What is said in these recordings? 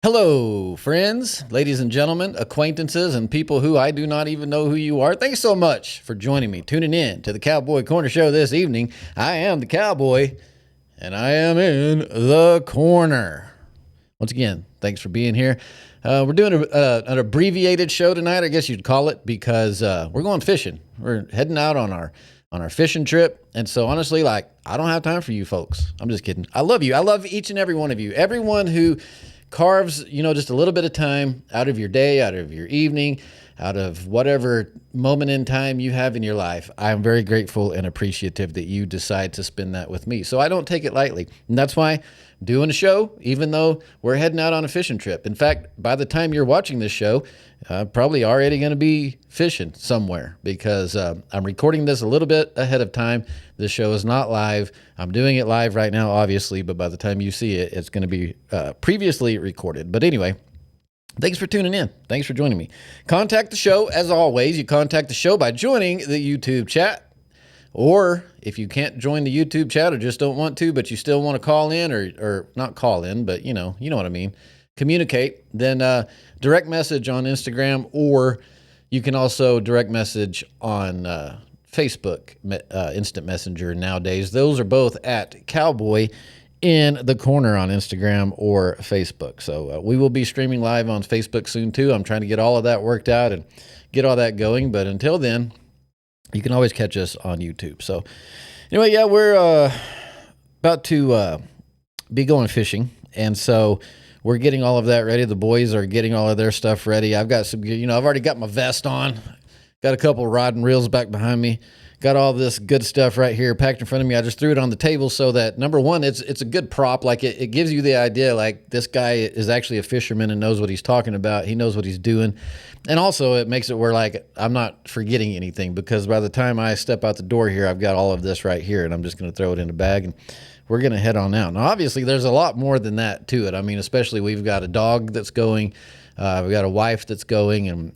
Hello, friends, ladies and gentlemen, acquaintances, and people who I do not even know who you are. Thanks so much for joining me, tuning in to the Cowboy Corner show this evening. I am the Cowboy, and I am in the corner. Once again, thanks for being here. We're doing an abbreviated show tonight, I guess you'd call it, because we're going fishing. We're heading out on our fishing trip, and so honestly, I don't have time for you folks. I'm just kidding. I love you. I love each and every one of you. Everyone who carves, just a little bit of time out of your day, out of your evening, out of whatever moment in time you have in your life. I'm very grateful and appreciative that you decide to spend that with me. So I don't take it lightly. And that's why I'm doing a show, even though we're heading out on a fishing trip. In fact, by the time you're watching this show, probably already going to be fishing somewhere because I'm recording this a little bit ahead of time. This show is not live. I'm doing it live right now, obviously, but by the time you see it, it's going to be previously recorded. But anyway, thanks for tuning in. Thanks for joining me. Contact the show, as always. You contact the show by joining the YouTube chat. Or if you can't join the YouTube chat or just don't want to, but you still want to call in or not call in, but you know what I mean, communicate, then direct message on Instagram, or you can also direct message on Facebook, Instant Messenger nowadays. Those are both at Cowboy in the Corner on Instagram or Facebook. So we will be streaming live on Facebook soon too. I'm trying to get all of that worked out and get all that going. But until then, you can always catch us on YouTube. So anyway, yeah, we're about to be going fishing. And so we're getting all of that ready. The boys are getting all of their stuff ready. I've got some, I've already got my vest on. Got a couple rod and reels back behind me. Got all this good stuff right here packed in front of me. I just threw it on the table so that, number one, it's a good prop. It gives you the idea, this guy is actually a fisherman and knows what he's talking about. He knows what he's doing. And also it makes it where, I'm not forgetting anything, because by the time I step out the door here, I've got all of this right here, and I'm just going to throw it in a bag, and we're going to head on out. Now, obviously, there's a lot more than that to it. I mean, especially we've got a dog that's going. We've got a wife that's going, and,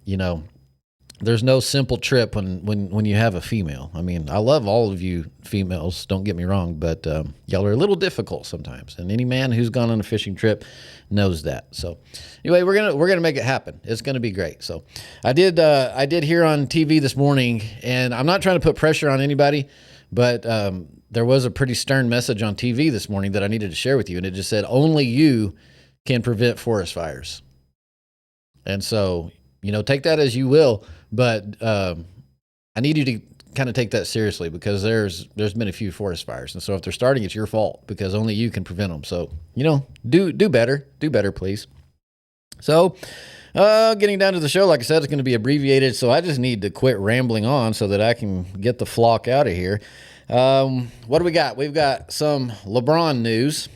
there's no simple trip when you have a female. I mean, I love all of you females, don't get me wrong, but y'all are a little difficult sometimes. And any man who's gone on a fishing trip knows that. So anyway, we're gonna make it happen. It's gonna be great. So I did hear on TV this morning, and I'm not trying to put pressure on anybody, but there was a pretty stern message on TV this morning that I needed to share with you, and it just said only you can prevent forest fires. And so, take that as you will. But I need you to kind of take that seriously, because there's been a few forest fires. And so if they're starting, it's your fault, because only you can prevent them. So, do better, please. So getting down to the show, like I said, it's going to be abbreviated. So I just need to quit rambling on so that I can get the flock out of here. What do we got? We've got some LeBron news.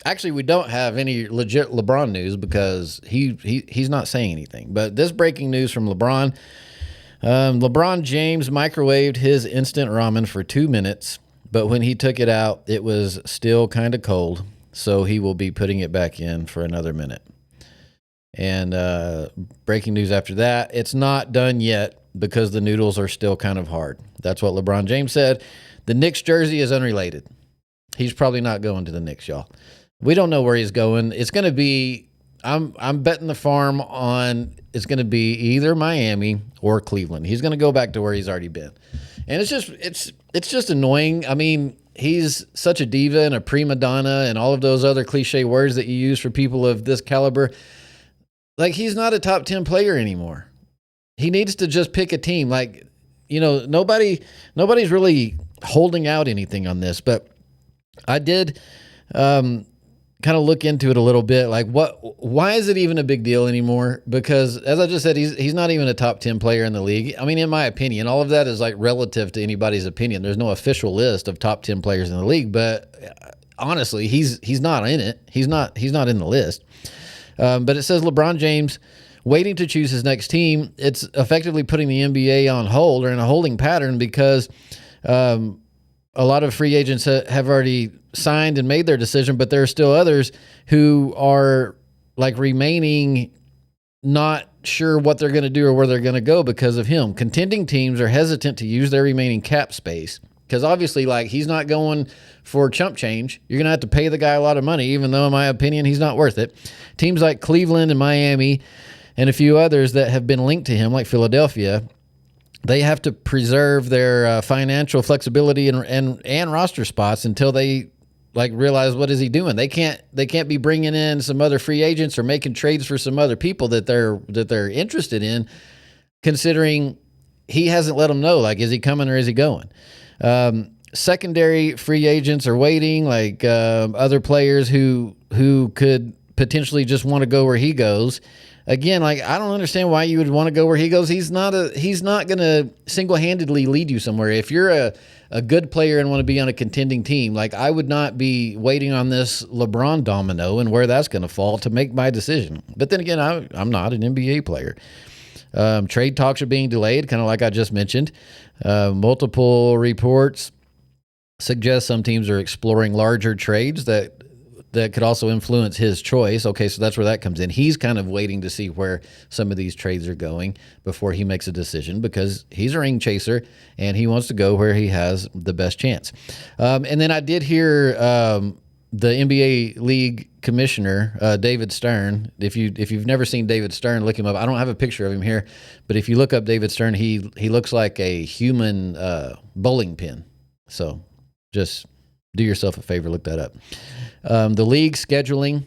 Actually, we don't have any legit LeBron news because he's not saying anything. But this breaking news from LeBron. LeBron James microwaved his instant ramen for 2 minutes, but when he took it out, it was still kind of cold, so he will be putting it back in for another minute. And breaking news after that, it's not done yet because the noodles are still kind of hard. That's what LeBron James said. The Knicks jersey is unrelated. He's probably not going to the Knicks, y'all. We don't know where he's going. It's going to be, I'm betting the farm on, it's going to be either Miami or Cleveland. He's going to go back to where he's already been. And it's just annoying. I mean, he's such a diva and a prima donna and all of those other cliche words that you use for people of this caliber. He's not a top 10 player anymore. He needs to just pick a team. Nobody's really holding out anything on this, but I did, kind of look into it a little bit. Why is it even a big deal anymore? Because as I just said, he's not even a top 10 player in the league. I mean, in my opinion, all of that is relative to anybody's opinion. There's no official list of top 10 players in the league, but honestly, he's not in it. He's not in the list. But it says LeBron James waiting to choose his next team. It's effectively putting the NBA on hold, or in a holding pattern, because a lot of free agents have already signed and made their decision, but there are still others who are remaining not sure what they're going to do or where they're going to go because of him. Contending teams are hesitant to use their remaining cap space Because obviously, like, he's not going for chump change. You're going to have to pay the guy a lot of money, even though, in my opinion, he's not worth it. Teams like Cleveland and Miami and a few others that have been linked to him, like Philadelphia, they have to preserve their financial flexibility and roster spots until they like realize what is he doing. They can't be bringing in some other free agents or making trades for some other people that they're interested in, considering he hasn't let them know, like, is he coming or is he going? Secondary free agents are waiting, like other players who could potentially just want to go where he goes. Again, like, I don't understand why you would want to go where he goes. He's not going to single-handedly lead you somewhere. If you're a good player and want to be on a contending team, like, I would not be waiting on this LeBron domino and where that's going to fall to make my decision. But then again, I'm not an NBA player. Trade talks are being delayed, kind of like I just mentioned. Multiple reports suggest some teams are exploring larger trades that could also influence his choice. Okay, so that's where that comes in. He's kind of waiting to see where some of these trades are going before he makes a decision, because he's a ring chaser and he wants to go where he has the best chance. And then I did hear the NBA league commissioner, David Stern. If you've never seen David Stern, look him up. I don't have a picture of him here, but if you look up David Stern, he looks like a human bowling pin. So just do yourself a favor, look that up. The league scheduling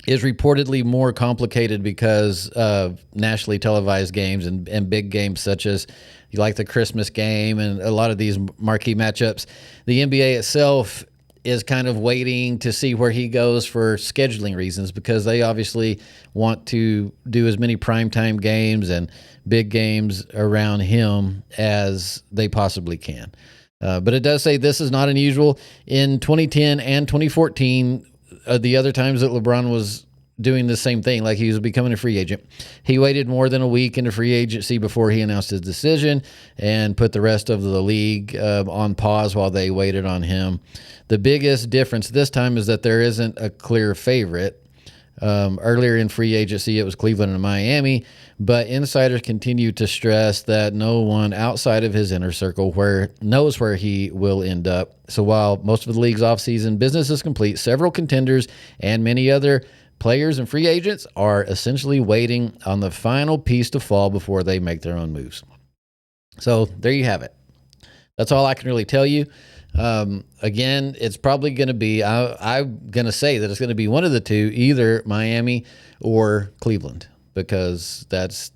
is reportedly more complicated because of nationally televised games and big games such as like the Christmas game and a lot of these marquee matchups. The NBA itself is kind of waiting to see where he goes for scheduling reasons, because they obviously want to do as many primetime games and big games around him as they possibly can. But it does say this is not unusual. In 2010 and 2014, the other times that LeBron was doing the same thing, like he was becoming a free agent, he waited more than a week into free agency before he announced his decision and put the rest of the league on pause while they waited on him. The biggest difference this time is that there isn't a clear favorite. Earlier in free agency, it was Cleveland and Miami, but insiders continue to stress that no one outside of his inner circle knows where he will end up. So while most of the league's offseason business is complete, several contenders and many other players and free agents are essentially waiting on the final piece to fall before they make their own moves. So there you have it. That's all I can really tell you. Again, it's probably going to be, I'm going to say that it's going to be one of the two, either Miami or Cleveland, because that's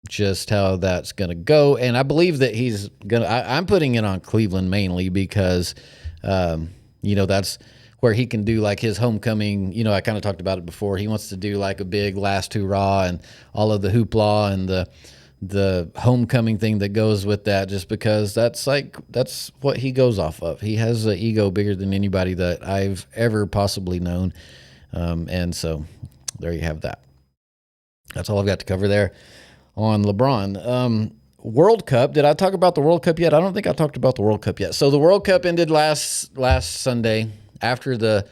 just how that's going to go. And I believe that he's going to, I'm putting it on Cleveland mainly because, that's where he can do like his homecoming. I kind of talked about it before. He wants to do like a big last hurrah and all of the hoopla and the homecoming thing that goes with that, just because that's what he goes off of. He has an ego bigger than anybody that I've ever possibly known. And so there you have that. That's all I've got to cover there on LeBron. World Cup. Did I talk about the World Cup yet? I don't think I talked about the World Cup yet. So the World Cup ended last Sunday after the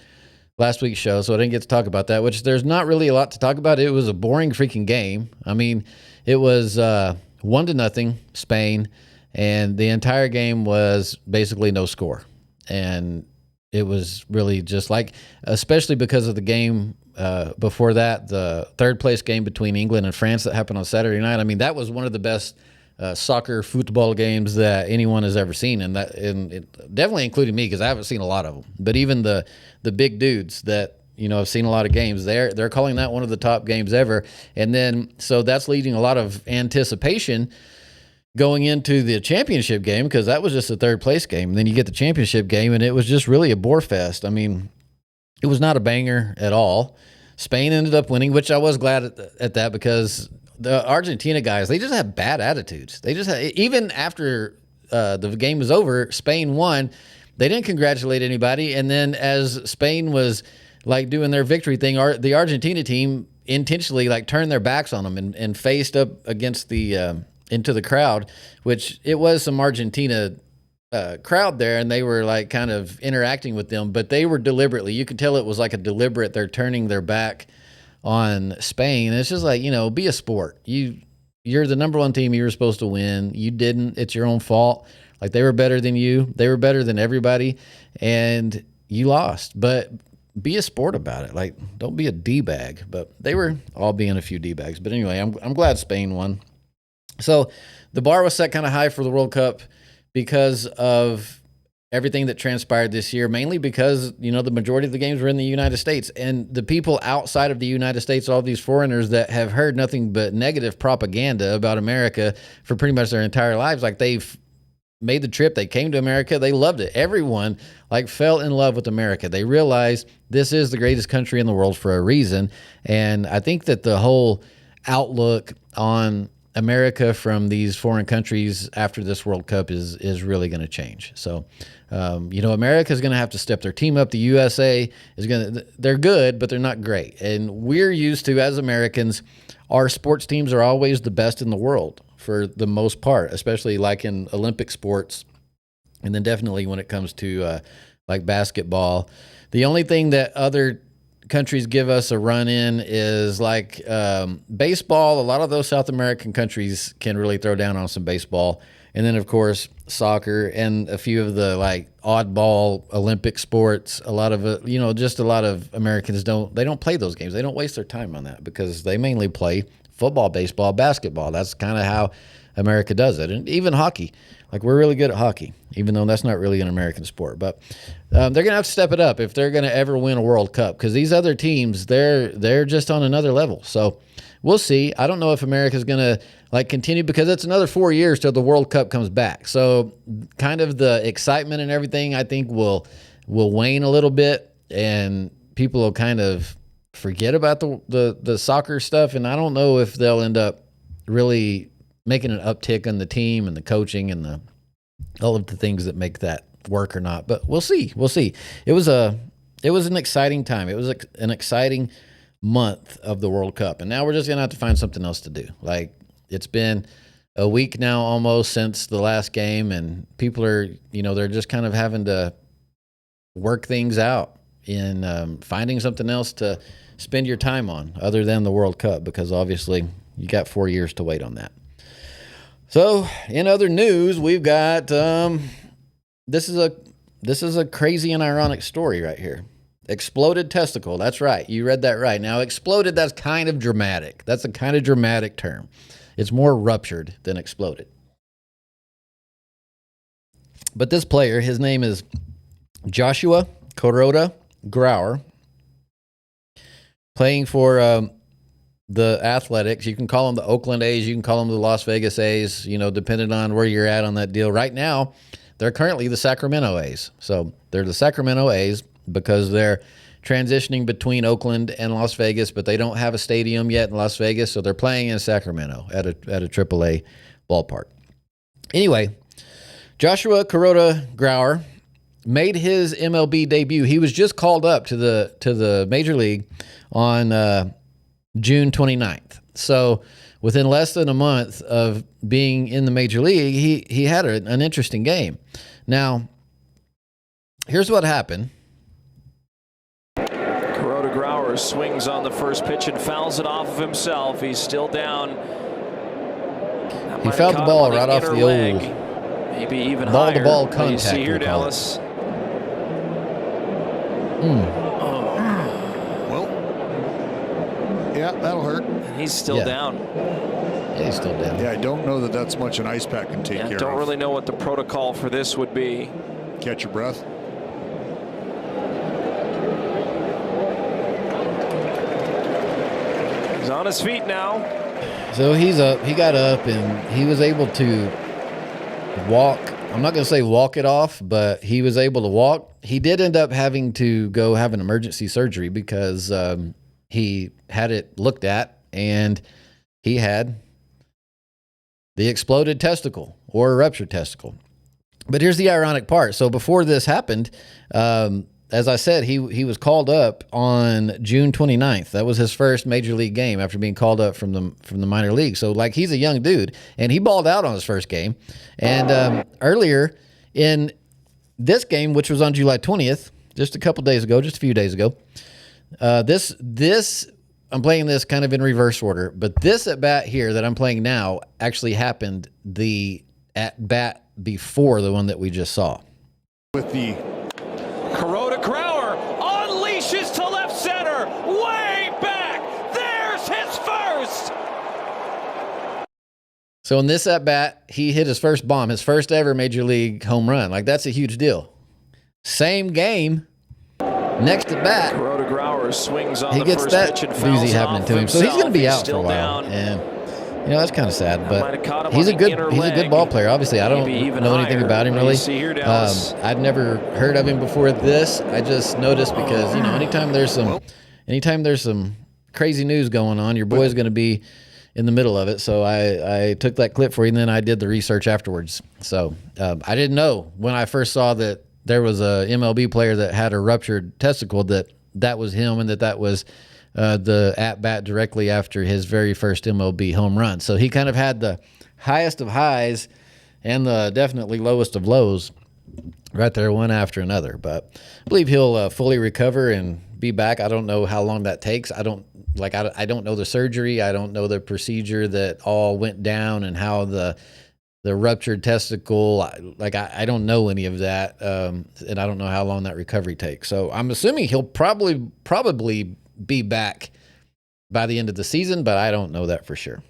last week's show, so I didn't get to talk about that, which there's not really a lot to talk about. It was a boring freaking game. I mean, it was 1-0 Spain, and the entire game was basically no score. And it was really just like, especially because of the game before that, the third place game between England and France that happened on Saturday night. I mean, that was one of the best soccer football games that anyone has ever seen, and definitely including me, because I haven't seen a lot of them. But even the big dudes that have seen a lot of games, they're calling that one of the top games ever. And then so that's leading a lot of anticipation going into the championship game, because that was just a third place game. And then you get the championship game, and it was just really a bore fest. I mean, it was not a banger at all. Spain ended up winning, which I was glad at that, because the Argentina guys, they just have bad attitudes. They just even after the game was over, Spain won. They didn't congratulate anybody. And then as Spain was like doing their victory thing, the Argentina team intentionally like turned their backs on them and faced up against the into the crowd, which it was some Argentina crowd there, and they were like kind of interacting with them, but they were deliberately, you could tell it was like a deliberate, they're turning their back on Spain. It's just like, be a sport. You're the number one team. You were supposed to win. You didn't. It's your own fault. Like, they were better than you. They were better than everybody, and you lost. But be a sport about it. Like, don't be a D-bag. But they were all being a few D-bags. But anyway, I'm glad Spain won. So the bar was set kind of high for the World Cup because of everything that transpired this year, mainly because, the majority of the games were in the United States. And the people outside of the United States, all these foreigners that have heard nothing but negative propaganda about America for pretty much their entire lives, like, they've made the trip, they came to America, they loved it. Everyone, like, fell in love with America. They realized this is the greatest country in the world for a reason. And I think that the whole outlook on America from these foreign countries after this World Cup is really going to change. So, America is going to have to step their team up. The USA they're good, but they're not great. And we're used to, as Americans, our sports teams are always the best in the world for the most part, especially like in Olympic sports. And then definitely when it comes to like basketball. The only thing that other countries give us a run in is like baseball. A lot of those South American countries can really throw down on some baseball. And then, of course, soccer and a few of the like oddball Olympic sports. A lot of just a lot of Americans don't play those games. They don't waste their time on that because they mainly play football, baseball, basketball. That's kind of how America does it. And even hockey. Like, we're really good at hockey, even though that's not really an American sport. But they're going to have to step it up if they're going to ever win a World Cup, because these other teams, they're just on another level. So we'll see. I don't know if America's going to continue, because it's another 4 years till the World Cup comes back. So kind of the excitement and everything, I think, will wane a little bit, and people will kind of forget about the soccer stuff. And I don't know if they'll end up really making an uptick on the team and the coaching and all of the things that make that work or not. But we'll see. It was an exciting time. It was an exciting month of the World Cup. And now we're just going to have to find something else to do. Like, it's been a week now almost since the last game, and people are, they're just kind of having to work things out in finding something else to spend your time on other than the World Cup, because obviously you got 4 years to wait on that. So, in other news, we've got this is a crazy and ironic story right here. Exploded testicle. That's right. You read that right. Now, exploded, that's kind of dramatic. That's a kind of dramatic term. It's more ruptured than exploded. But this player, his name is Joshua Kuroda Grauer, playing for the Athletics. You can call them the Oakland A's. You can call them the Las Vegas A's, depending on where you're at on that deal. Right now, they're currently the Sacramento A's. So they're the Sacramento A's because they're transitioning between Oakland and Las Vegas, but they don't have a stadium yet in Las Vegas, so they're playing in Sacramento at a AAA ballpark. Anyway, Joshua Kuroda Grauer made his MLB debut. He was just called up to the Major League on June 29th. So within less than a month of being in the Major League, he had an interesting game. Now, here's what happened. Kuroda Grauer swings on the first pitch and fouls it off of himself. He's still down. He fouled the ball right off the old maybe even ball-to-ball higher. contact. You see here, Dallas. Yeah, that'll hurt. And he's still down. Yeah, he's still down. Yeah, I don't know that that's much an ice pack can take care of. Don't really know what the protocol for this would be. Catch your breath. He's on his feet now. So he's up. He got up and he was able to walk. I'm not going to say walk it off, but he was able to walk. He did end up having to go have an emergency surgery because he had it looked at, and he had the exploded testicle or a ruptured testicle. But here's the ironic part. So before this happened, as I said, he was called up on June 29th. That was his first major league game after being called up from the minor league. So he's a young dude, and he balled out on his first game. And earlier in this game, which was on July 20th, just a few days ago, this I'm playing this kind of in reverse order, but this at bat here that I'm playing now actually happened the at bat before the one that we just saw. With the Kuroda Grauer unleashes to left center, way back. There's his first. So in this at bat, he hit his first bomb, his first ever major league home run. Like, that's a huge deal. Same game, next at bat, Kuroda Grauer swings on he the gets first that pitch and doozy fouls happening off to him. So he's going to be himself. out for a Still while, down. and that's kind of sad. Might have caught But him he's on a the good inner he's a good leg. ball player. Obviously, I don't Maybe even know anything higher. about him What do you really. see here, Dallas? I'd never heard of him before this. I just noticed because anytime there's some crazy news going on, your boy's going to be in the middle of it. So I took that clip for you, and then I did the research afterwards. So I didn't know when I first saw that there was a MLB player that had a ruptured testicle that was him, and that was the at-bat directly after his very first MLB home run. So he kind of had the highest of highs and the definitely lowest of lows right there, one after another. But I believe he'll fully recover and be back. I don't know how long that takes. I don't know the surgery. I don't know the procedure that all went down and how the ruptured testicle, I don't know any of that, and I don't know how long that recovery takes. So I'm assuming he'll probably be back by the end of the season, but I don't know that for sure.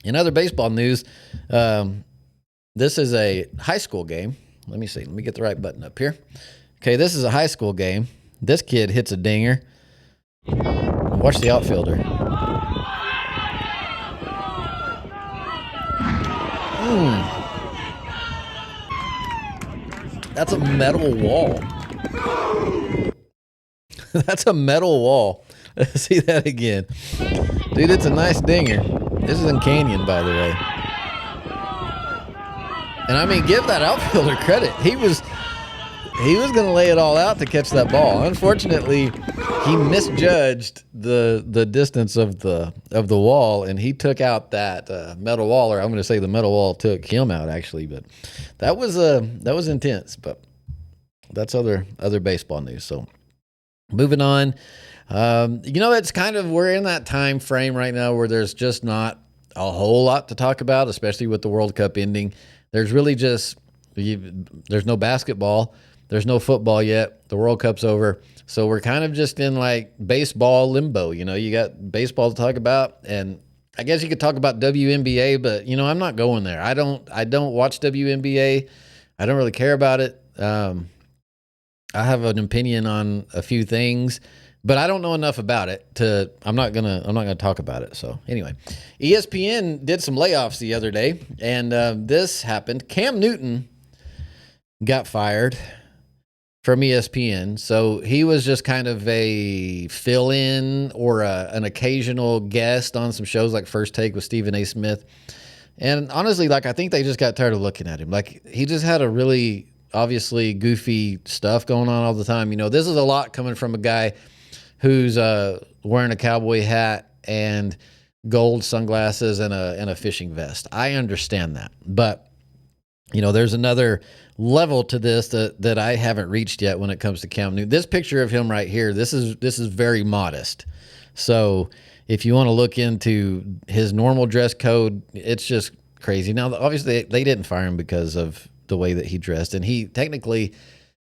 In other baseball news, this is a high school game. Let me see. Let me get the right button up here. Okay, this is a high school game. This kid hits a dinger. Watch the outfielder. That's a metal wall. That's a metal wall. See that again. Dude, it's a nice dinger. This is in Canyon, by the way. And I mean, give that outfielder credit. He was going to lay it all out to catch that ball. Unfortunately, he misjudged the distance of the wall, and he took out that metal wall, or I'm going to say the metal wall took him out, actually. But that was intense. But that's other baseball news. So moving on, it's kind of, we're in that time frame right now where there's just not a whole lot to talk about, especially with the World Cup ending. There's really just there's no basketball. There's no football yet. The World Cup's over. So we're kind of just in like baseball limbo. You got baseball to talk about, and I guess you could talk about WNBA, but I'm not going there. I don't watch WNBA. I don't really care about it. I have an opinion on a few things, but I don't know enough about it I'm not gonna talk about it. So anyway, ESPN did some layoffs the other day, and this happened. Cam Newton got fired from ESPN. So he was just kind of a fill-in or an occasional guest on some shows like First Take with Stephen A. Smith. And honestly, I think they just got tired of looking at him. He just had a really obviously goofy stuff going on all the time. This is a lot coming from a guy who's wearing a cowboy hat and gold sunglasses and a fishing vest. I understand that. But there's another level to this that I haven't reached yet when it comes to Cam Newton. This picture of him right here, this is very modest. So if you want to look into his normal dress code, it's just crazy. Now, obviously, they didn't fire him because of the way that he dressed, and he technically,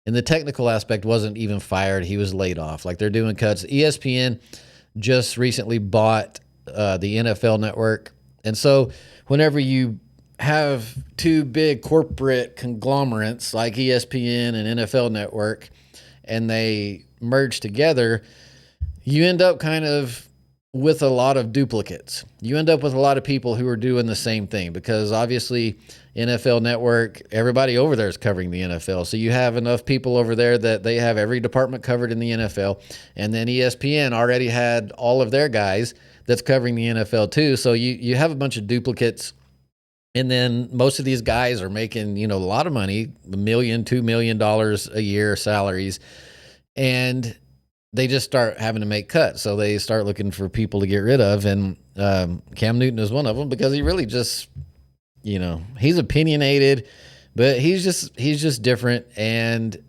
in the technical aspect, wasn't even fired. He was laid off. They're doing cuts. ESPN just recently bought the NFL Network, and so whenever you have two big corporate conglomerates like ESPN and NFL Network, and they merge together, you end up kind of with a lot of duplicates. You end up with a lot of people who are doing the same thing, because obviously NFL Network, everybody over there is covering the NFL. So you have enough people over there that they have every department covered in the NFL. And then ESPN already had all of their guys that's covering the NFL too. So you have a bunch of duplicates. And then most of these guys are making, a lot of money, $1 million, $2 million a year salaries. And they just start having to make cuts. So they start looking for people to get rid of. And Cam Newton is one of them, because he really just, he's opinionated, but he's just different. And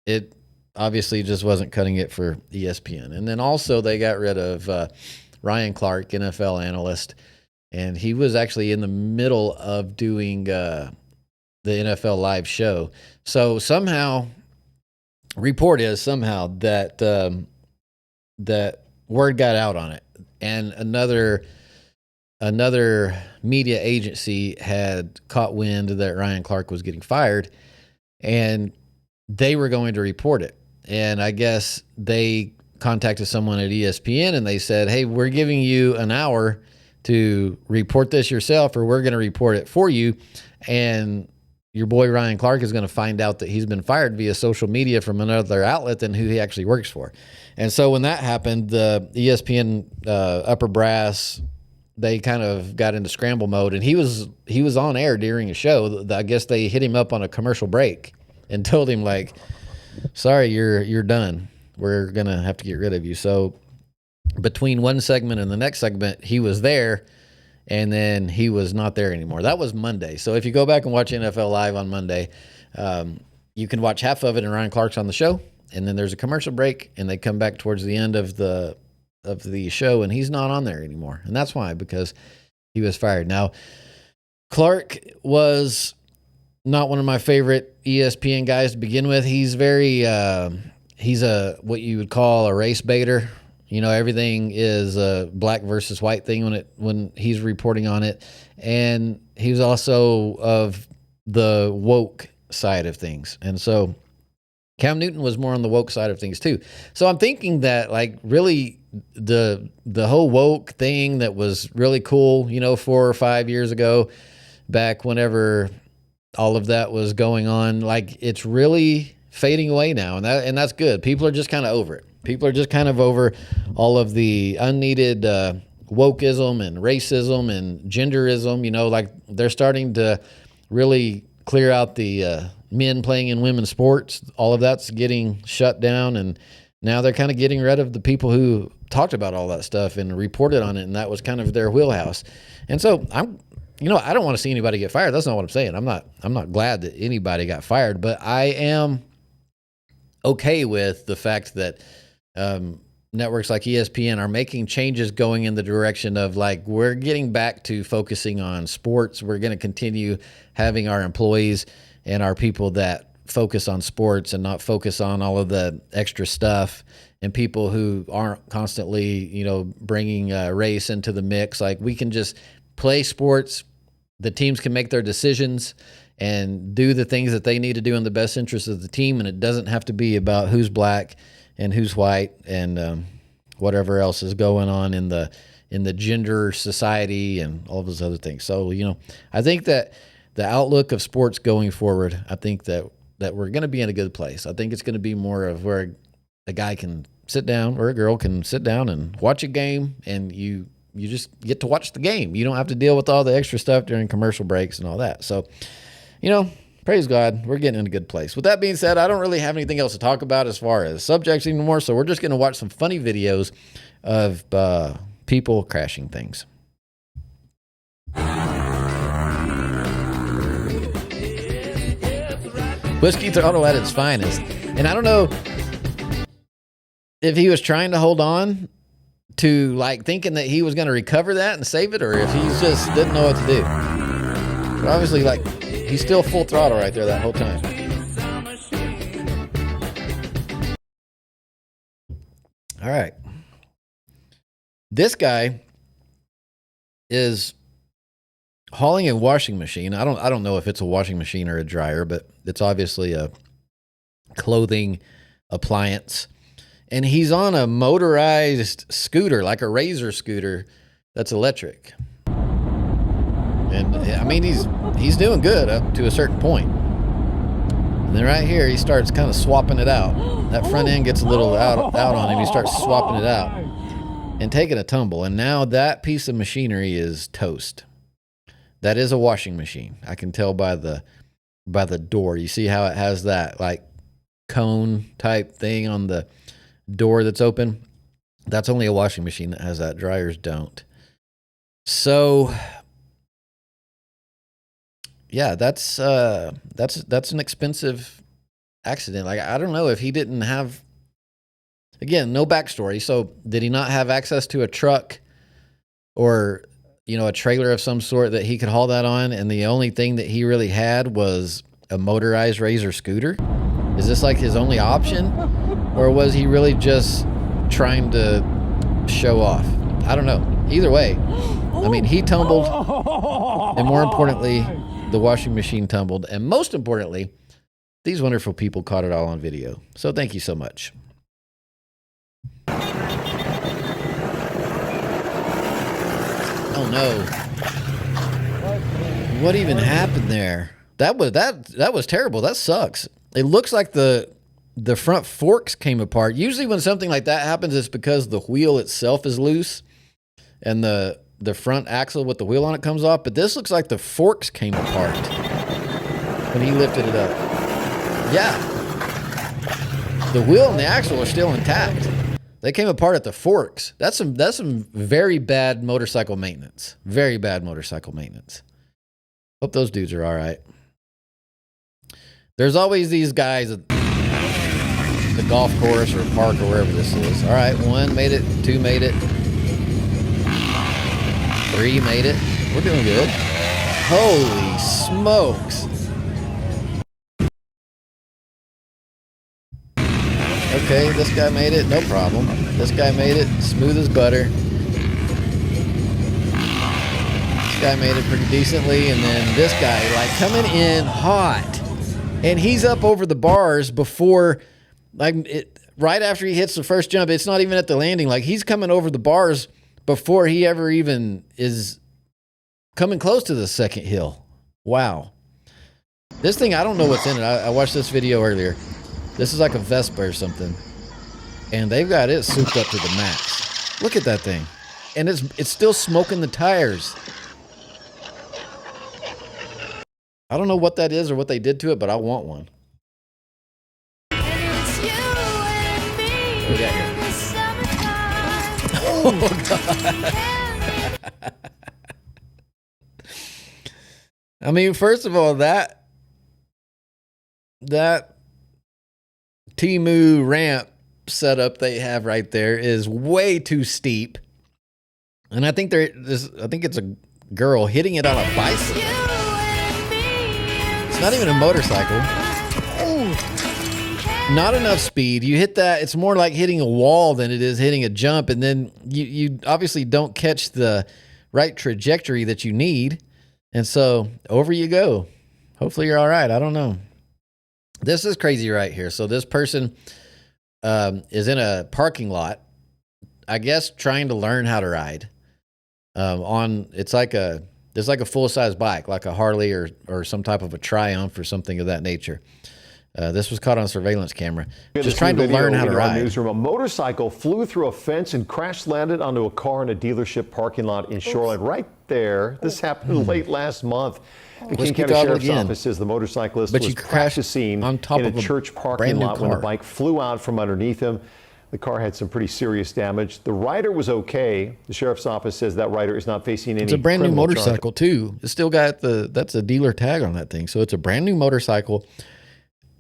it obviously just wasn't cutting it for ESPN. And then also they got rid of Ryan Clark, NFL analyst. And he was actually in the middle of doing the NFL live show. So somehow, report is somehow that that word got out on it, and another media agency had caught wind that Ryan Clark was getting fired, and they were going to report it. And I guess they contacted someone at ESPN and they said, hey, we're giving you an hour to report this yourself, or we're going to report it for you. And your boy Ryan Clark is going to find out that he's been fired via social media from another outlet than who he actually works for. And so when that happened, the ESPN upper brass, they kind of got into scramble mode, and he was on air during a show. I guess they hit him up on a commercial break and told him, like, sorry, you're done. We're going to have to get rid of you. So between one segment and the next segment, he was there, and then he was not there anymore. That was Monday. So if you go back and watch NFL Live on Monday, you can watch half of it and Ryan Clark's on the show, and then there's a commercial break, and they come back towards the end of the show, and he's not on there anymore. And that's why, because he was fired. Now, Clark was not one of my favorite ESPN guys to begin with. He's very, he's a, what you would call a race baiter. You know, everything is a black versus white thing when he's reporting on it. And he was also of the woke side of things. And so Cam Newton was more on the woke side of things too. So I'm thinking that, like, really the whole woke thing that was really cool, 4 or 5 years ago, back whenever all of that was going on, like, it's really fading away now. And that's good. People are just kind of over it. People are just kind of over all of the unneeded wokeism and racism and genderism, like they're starting to really clear out the men playing in women's sports. All of that's getting shut down, and now they're kind of getting rid of the people who talked about all that stuff and reported on it, and that was kind of their wheelhouse. And so I don't want to see anybody get fired. That's not what I'm saying. I'm not glad that anybody got fired, but I am okay with the fact that networks like ESPN are making changes going in the direction of, like, we're getting back to focusing on sports. We're going to continue having our employees and our people that focus on sports and not focus on all of the extra stuff, and people who aren't constantly, bringing race into the mix. Like, we can just play sports. The teams can make their decisions and do the things that they need to do in the best interest of the team. And it doesn't have to be about who's black and who's white and whatever else is going on in the gender society and all those other things. So, I think that the outlook of sports going forward, I think that we're going to be in a good place. I think it's going to be more of where a guy can sit down, or a girl can sit down and watch a game, and you just get to watch the game. You don't have to deal with all the extra stuff during commercial breaks and all that. So, praise God, we're getting in a good place. With that being said, I don't really have anything else to talk about as far as subjects anymore, so we're just going to watch some funny videos of people crashing things. Whiskey Throttle at its finest. And I don't know if he was trying to hold on to, like, thinking that he was going to recover that and save it, or if he just didn't know what to do. But obviously, like, he's still full throttle right there that whole time. All right. This guy is hauling a washing machine. I don't know if it's a washing machine or a dryer, but it's obviously a clothing appliance. And he's on a motorized scooter, like a Razor scooter that's electric. And I mean, he's doing good up to a certain point. And then right here, he starts kind of swapping it out. That front end gets a little out on him. He starts swapping it out and taking a tumble. And now that piece of machinery is toast. That is a washing machine. I can tell by the door. You see how it has that, like, cone type thing on the door that's open? That's only a washing machine that has that. Dryers don't. So yeah, that's an expensive accident. Like, I don't know if he didn't have, again, no backstory. So did he not have access to a truck or a trailer of some sort that he could haul that on, and the only thing that he really had was a motorized Razor scooter? Is this like his only option? Or was he really just trying to show off? I don't know. Either way, I mean, he tumbled, and more importantly, the washing machine tumbled, and most importantly, these wonderful people caught it all on video. So thank you so much. Oh no. What even happened there? That was terrible. That sucks. It looks like the front forks came apart. Usually when something like that happens, it's because the wheel itself is loose and the front axle with the wheel on it comes off, but this looks like the forks came apart when he lifted it up. Yeah. The wheel and the axle are still intact. They came apart at the forks. That's some very bad motorcycle maintenance. Very bad motorcycle maintenance. Hope those dudes are all right. There's always these guys at the golf course or park or wherever this is. All right, 1 made it, 2 made it, 3 made it. We're doing good. Holy smokes. Okay, this guy made it, no problem. This guy made it, smooth as butter. This guy made it pretty decently, and then this guy, like, coming in hot. And he's up over the bars before, like, right after he hits the first jump. It's not even at the landing. Like, he's coming over the bars before he ever even is coming close to the second hill. Wow. This thing, I don't know what's in it. I watched this video earlier. This is like a Vespa or something. And they've got it souped up to the max. Look at that thing. And it's still smoking the tires. I don't know what that is or what they did to it, but I want one. What do we got here? Oh, God. I mean, first of all, that Temu ramp setup they have right there is way too steep. And I think it's a girl hitting it on a bicycle. It's not even a motorcycle. Not enough speed. You hit that, it's more like hitting a wall than it is hitting a jump, and then you obviously don't catch the right trajectory that you need. And so over you go. Hopefully you're all right. I don't know. This is crazy right here. So this person is in a parking lot, I guess, trying to learn how to ride. It's like a full-size bike, like a Harley or some type of a Triumph or something of that nature. This was caught on surveillance camera. Just trying to learn how to ride. Newsroom, a motorcycle flew through a fence and crash landed onto a car in a dealership parking lot in Shoreline. Right there. This happened late last month. The King County Sheriff's Office says the motorcyclist was crashed the scene in a church parking lot when the bike flew out from underneath him. The car had some pretty serious damage. The rider was okay. The Sheriff's Office says that rider is not facing any. It's a brand new motorcycle too. It's still got that's a dealer tag on that thing. So it's a brand new motorcycle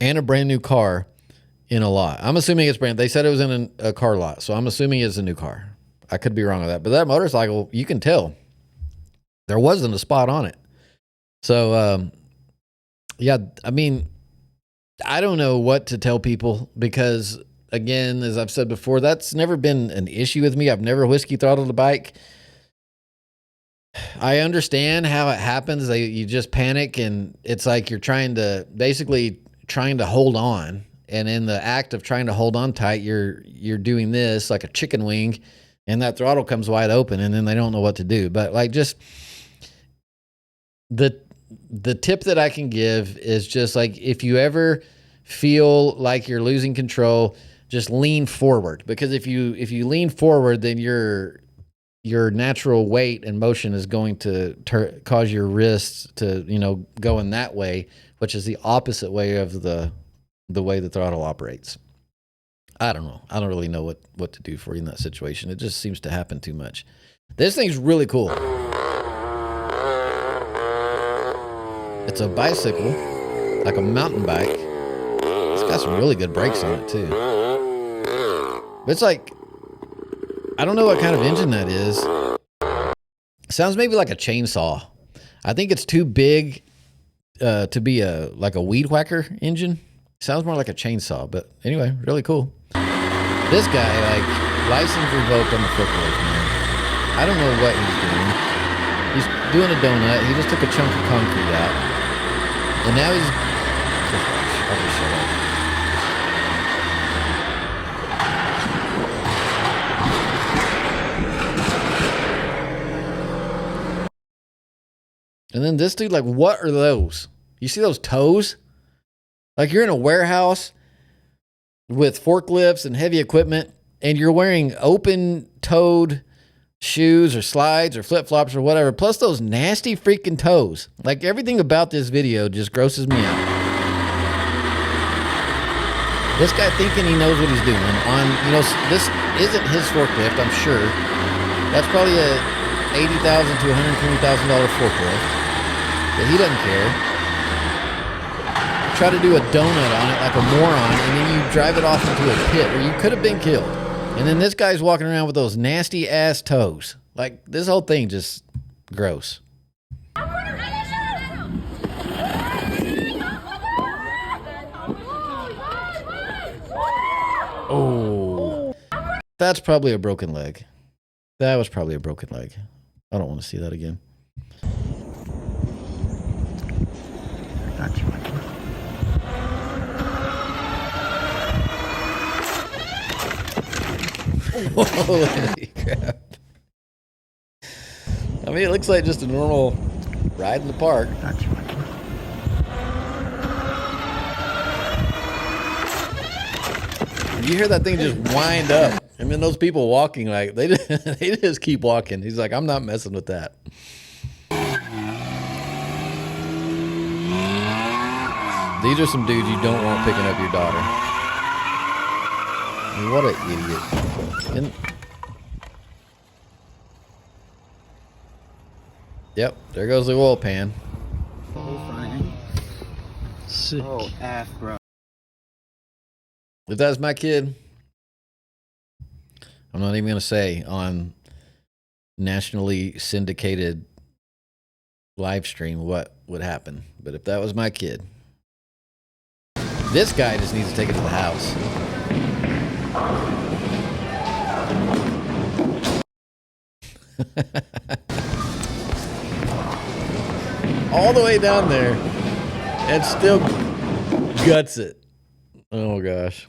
and a brand new car in a lot. I'm assuming it's brand. They said it was in a car lot, so I'm assuming it's a new car. I could be wrong on that, but that motorcycle, you can tell there wasn't a spot on it. So, yeah, I mean, I don't know what to tell people because, again, as I've said before, that's never been an issue with me. I've never whiskey throttled a bike. I understand how it happens. You just panic, and it's like you're trying to hold on. And in the act of trying to hold on tight, you're doing this like a chicken wing, and that throttle comes wide open, and then they don't know what to do. But like just the tip that I can give is just like if you ever feel like you're losing control, just lean forward, because if you lean forward, then your natural weight and motion is going to cause your wrists to go in that way, which is the opposite way of the way the throttle operates. I don't know. I don't really know what to do for you in that situation. It just seems to happen too much. This thing's really cool. It's a bicycle, like a mountain bike. It's got some really good brakes on it too. But it's like, I don't know what kind of engine that is. Sounds maybe like a chainsaw. I think it's too big to be like a weed whacker engine. Sounds more like a chainsaw, but anyway, really cool. This guy, like, license revoked on the forklift, man. I don't know what he's doing. He's doing a donut. He just took a chunk of concrete out. And now he's... I'll just shut up. And then this dude, like, what are those? You see those toes? Like, you're in a warehouse with forklifts and heavy equipment, and you're wearing open-toed shoes or slides or flip-flops or whatever, plus those nasty freaking toes. Like, everything about this video just grosses me out. This guy thinking he knows what he's doing on, you know, this isn't his forklift, I'm sure. That's probably a $80,000 to $120,000 forklift. But he doesn't care. Try to do a donut on it like a moron, and then you drive it off into a pit where you could have been killed. And then this guy's walking around with those nasty ass toes. Like, this whole thing just gross. Oh, that's probably a broken leg. That was probably a broken leg. I don't want to see that again. Holy crap. I mean, it looks like just a normal ride in the park. You hear that thing just wind up. And then those people walking, like, they just keep walking. He's like, I'm not messing with that. These are some dudes you don't want picking up your daughter. I mean, what an idiot. Yep, there goes the oil pan. Sick. Oh, F, bro. If that's my kid, I'm not even going to say on nationally syndicated live stream what would happen. But if that was my kid, this guy just needs to take it to the house. All the way down there and still guts it. Oh gosh.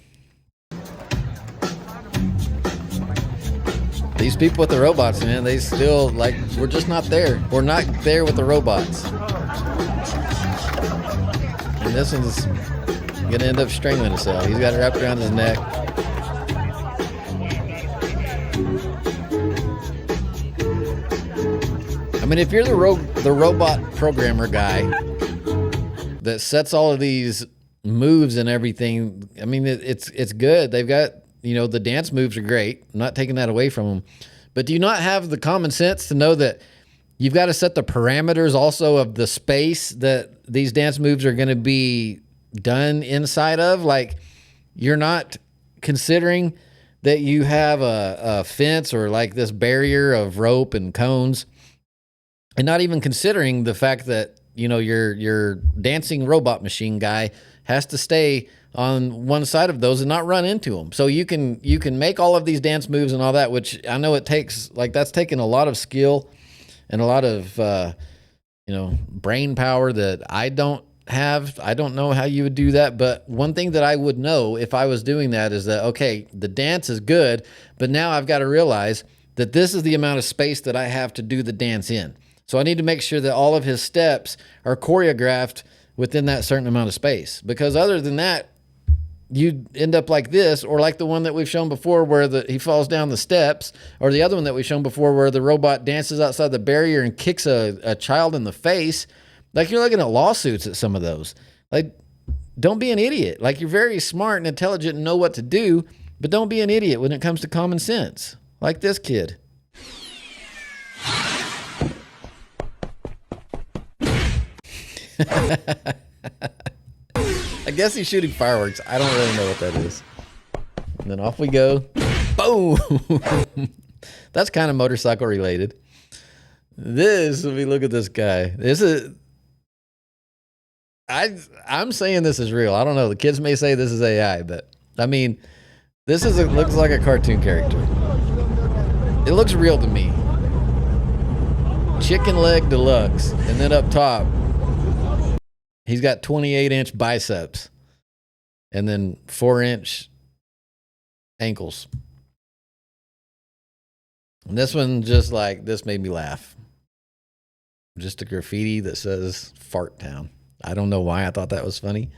These people with the robots, man, they still, like, we're just not there. We're not there with the robots. And this one's gonna end up strangling himself. He's got it wrapped around his neck. I mean, if you're the robot programmer guy that sets all of these moves and everything, I mean, it's good. They've got, you know, the dance moves are great. I'm not taking that away from them. But do you not have the common sense to know that you've got to set the parameters also of the space that these dance moves are going to be done inside of? Like, you're not considering that you have a fence or like this barrier of rope and cones, and not even considering the fact that, you know, your dancing robot machine guy has to stay on one side of those and not run into them. So you can make all of these dance moves and all that, which I know it takes, like, that's taken a lot of skill and a lot of, you know, brain power that I don't have. I don't know how you would do that. But one thing that I would know if I was doing that is that, okay, the dance is good, but now I've got to realize that this is the amount of space that I have to do the dance in. So I need to make sure that all of his steps are choreographed within that certain amount of space. Because other than that, you end up like this, or like the one that we've shown before where he falls down the steps, or the other one that we've shown before where the robot dances outside the barrier and kicks a child in the face. Like, you're looking at lawsuits at some of those. Like, don't be an idiot. Like, you're very smart and intelligent and know what to do, but don't be an idiot when it comes to common sense. Like this kid. I guess he's shooting fireworks. I don't really know what that is. And then off we go. Boom! That's kind of motorcycle related. Let me look at this guy. I'm saying this is real. I don't know. The kids may say this is AI, but I mean, looks like a cartoon character. It looks real to me. Chicken leg deluxe. And then up top, he's got 28-inch biceps. And then 4-inch ankles. And this one this made me laugh. Just a graffiti that says Fart Town. I don't know why I thought that was funny.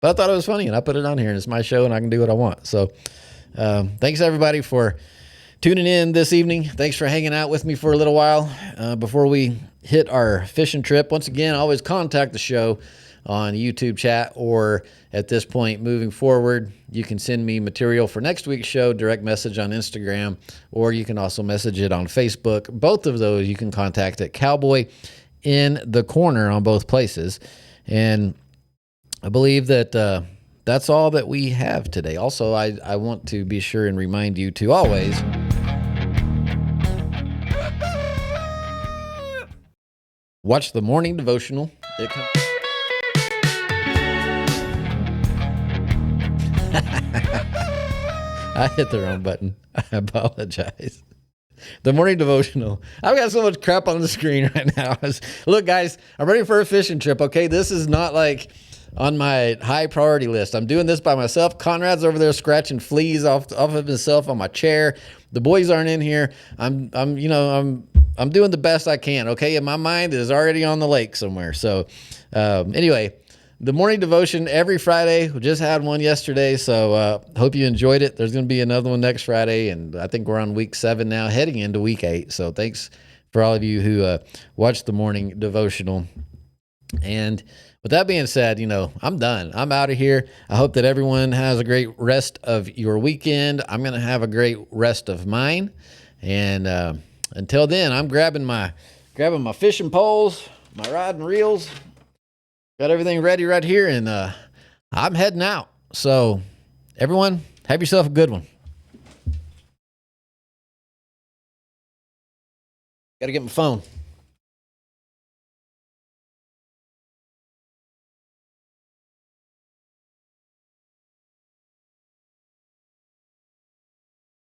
But I thought it was funny, and I put it on here, and it's my show, and I can do what I want. So thanks, everybody, for tuning in this evening. Thanks for hanging out with me for a little while before we hit our fishing trip. Once again, always contact the show on YouTube chat, or at this point, moving forward, you can send me material for next week's show, direct message on Instagram, or you can also message it on Facebook. Both of those you can contact at Cowboy in the Corner on both places. And I believe that that's all that we have today. Also, I want to be sure and remind you to always watch the morning devotional. I hit the wrong button. I apologize. The morning devotional. I've got so much crap on the screen right now. Look, guys, I'm ready for a fishing trip, okay? This is not like on my high priority list. I'm doing this by myself. Conrad's over there scratching fleas off of himself on my chair. The boys aren't in here. I'm doing the best I can, okay? And my mind is already on the lake somewhere. So anyway, the morning devotion every Friday. We just had one yesterday, so hope you enjoyed it. There's going to be another one next Friday, and I think we're on week 7 now, heading into week 8. So thanks for all of you who watched the morning devotional. And with that being said, I'm done. I'm out of here. I hope that everyone has a great rest of your weekend. I'm going to have a great rest of mine. And until then, I'm grabbing my fishing poles, my rod and reels. Got everything ready right here, and I'm heading out. So, everyone, have yourself a good one. Got to get my phone.